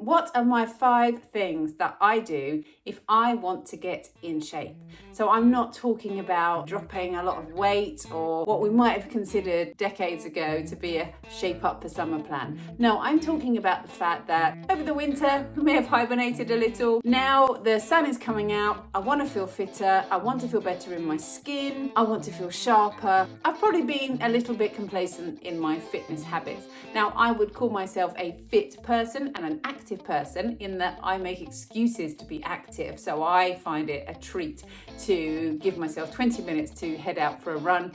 What are my 5 things that I do if I want to get in shape? So I'm not talking about dropping a lot of weight or what we might have considered decades ago to be a shape up for summer plan. No, I'm talking about the fact that over the winter we may have hibernated a little. Now the sun is coming out, I want to feel fitter, I want to feel better in my skin, I want to feel sharper. I've probably been a little bit complacent in my fitness habits. Now I would call myself a fit person and an active person in that I make excuses to be active. So I find it a treat to give myself 20 minutes to head out for a run,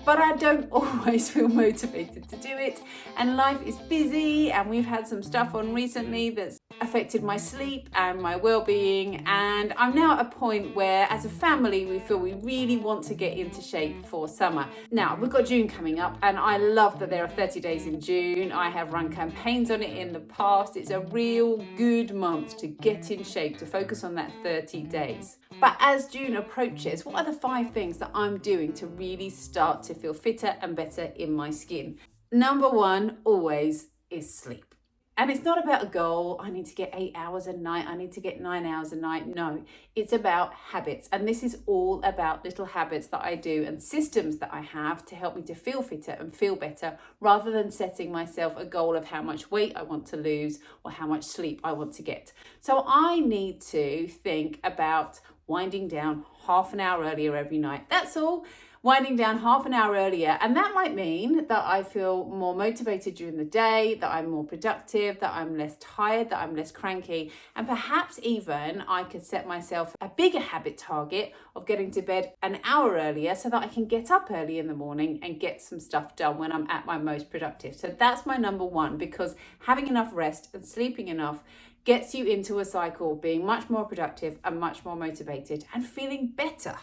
but I don't always feel motivated to do it. And life is busy, and we've had some stuff on recently that's affected my sleep and my well-being, and I'm now at a point where as a family we feel we really want to get into shape for summer. Now we've got June coming up, and I love that there are 30 days in June. I have run campaigns on it in the past. It's a real good month to get in shape, to focus on that 30 days. But as June approaches, what are the 5 things that I'm doing to really start to feel fitter and better in my skin? Number 1 always is sleep. And it's not about a goal, I need to get 8 hours a night, I need to get 9 hours a night. No, it's about habits. And this is all about little habits that I do and systems that I have to help me to feel fitter and feel better, rather than setting myself a goal of how much weight I want to lose or how much sleep I want to get. So I need to think about winding down half an hour earlier every night. That's all. Winding down half an hour earlier, and that might mean that I feel more motivated during the day, that I'm more productive, that I'm less tired, that I'm less cranky, and perhaps even I could set myself a bigger habit target of getting to bed an hour earlier so that I can get up early in the morning and get some stuff done when I'm at my most productive. So that's my number 1, because having enough rest and sleeping enough gets you into a cycle of being much more productive and much more motivated and feeling better.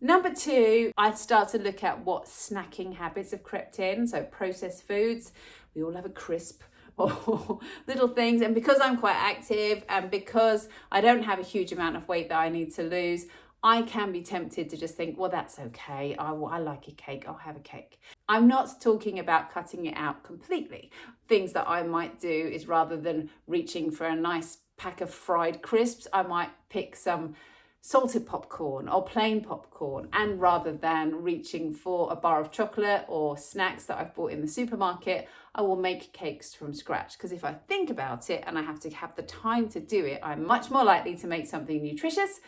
Number 2, I'd start to look at what snacking habits have crept in. So processed foods, we all have a crisp or little things. And because I'm quite active and because I don't have a huge amount of weight that I need to lose, I can be tempted to just think, well, that's okay. I like a cake, I'll have a cake. I'm not talking about cutting it out completely. Things that I might do is, rather than reaching for a nice pack of fried crisps, I might pick some salted popcorn or plain popcorn, and rather than reaching for a bar of chocolate or snacks that I've bought in the supermarket, I will make cakes from scratch. Because if I think about it and I have to have the time to do it, I'm much more likely to make something nutritious,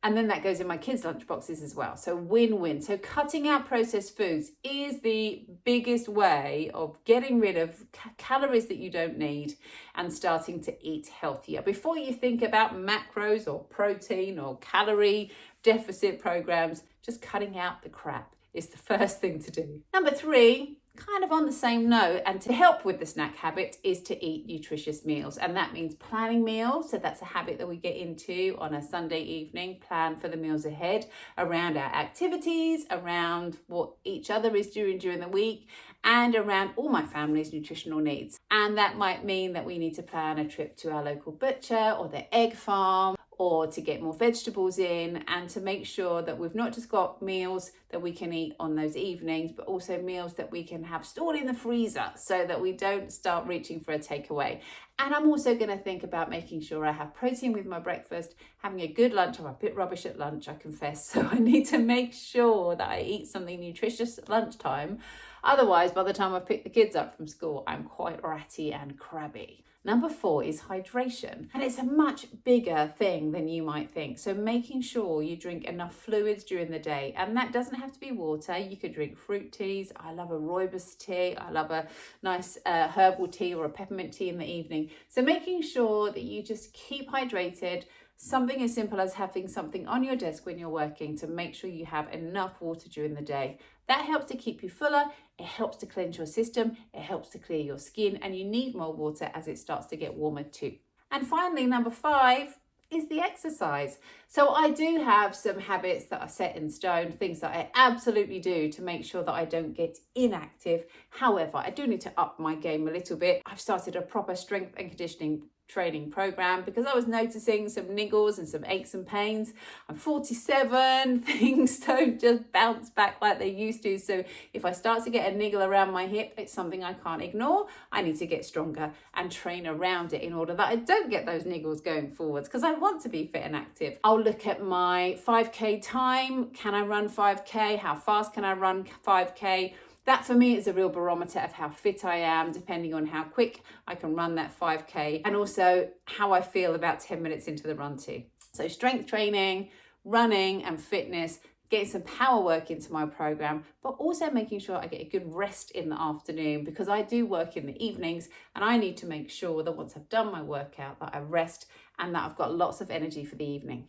and then that goes in my kids' lunchboxes as well. So win-win. So cutting out processed foods is the biggest way of getting rid of calories that you don't need and starting to eat healthier. Before you think about macros or protein or calorie deficit programs, just cutting out the crap is the first thing to do. Number 3, kind of on the same note, and to help with the snack habit, is to eat nutritious meals. And that means planning meals. So that's a habit that we get into on a Sunday evening. Plan for the meals ahead around our activities, around what each other is doing during the week, and around all my family's nutritional needs. And that might mean that we need to plan a trip to our local butcher or the egg farm, or to get more vegetables in, and to make sure that we've not just got meals that we can eat on those evenings, but also meals that we can have stored in the freezer so that we don't start reaching for a takeaway. And I'm also going to think about making sure I have protein with my breakfast, having a good lunch. I'm a bit rubbish at lunch, I confess, so I need to make sure that I eat something nutritious at lunchtime. Otherwise, by the time I've picked the kids up from school, I'm quite ratty and crabby. Number 4 is hydration, and it's a much bigger thing than you might think. So making sure you drink enough fluids during the day, and that doesn't have to be water. You could drink fruit teas. I love a rooibos tea. I love a nice herbal tea or a peppermint tea in the evening. So making sure that you just keep hydrated. Something as simple as having something on your desk when you're working to make sure you have enough water during the day. That helps to keep you fuller, it helps to cleanse your system, it helps to clear your skin, and you need more water as it starts to get warmer too. And finally, number 5 is the exercise. So I do have some habits that are set in stone, things that I absolutely do to make sure that I don't get inactive. However, I do need to up my game a little bit. I've started a proper strength and conditioning training program because I was noticing some niggles and some aches and pains. I'm 47, things don't just bounce back like they used to. So if I start to get a niggle around my hip, it's something I can't ignore. I need to get stronger and train around it in order that I don't get those niggles going forwards, because I want to be fit and active. I'll look at my 5K time. Can I run 5K? How fast can I run 5K? That for me is a real barometer of how fit I am, depending on how quick I can run that 5K and also how I feel about 10 minutes into the run too. So strength training, running and fitness, getting some power work into my program, but also making sure I get a good rest in the afternoon, because I do work in the evenings and I need to make sure that once I've done my workout that I rest and that I've got lots of energy for the evening.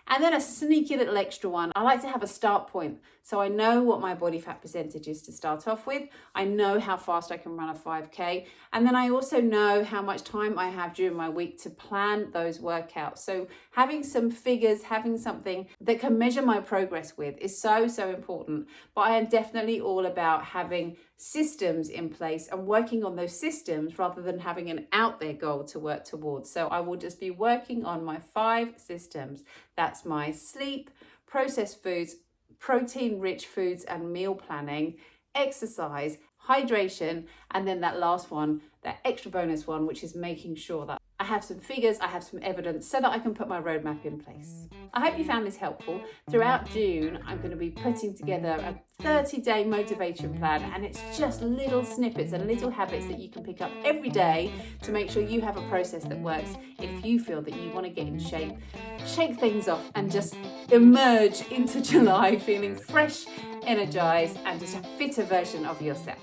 And then a sneaky little extra one, I like to have a start point. So I know what my body fat percentage is to start off with. I know how fast I can run a 5K. And then I also know how much time I have during my week to plan those workouts. So having some figures, having something that can measure my progress with is so, so important. But I am definitely all about having systems in place and working on those systems rather than having an out there goal to work towards. So I will just be working on my 5 systems. That's my sleep, processed foods, protein rich foods and meal planning, exercise, hydration, and then that last one, that extra bonus one, which is making sure that I have some figures, I have some evidence so that I can put my roadmap in place. I hope you found this helpful. Throughout June, I'm going to be putting together a 30-day motivation plan, and it's just little snippets and little habits that you can pick up every day to make sure you have a process that works if you feel that you want to get in shape, shake things off and just emerge into July feeling fresh, energized and just a fitter version of yourself.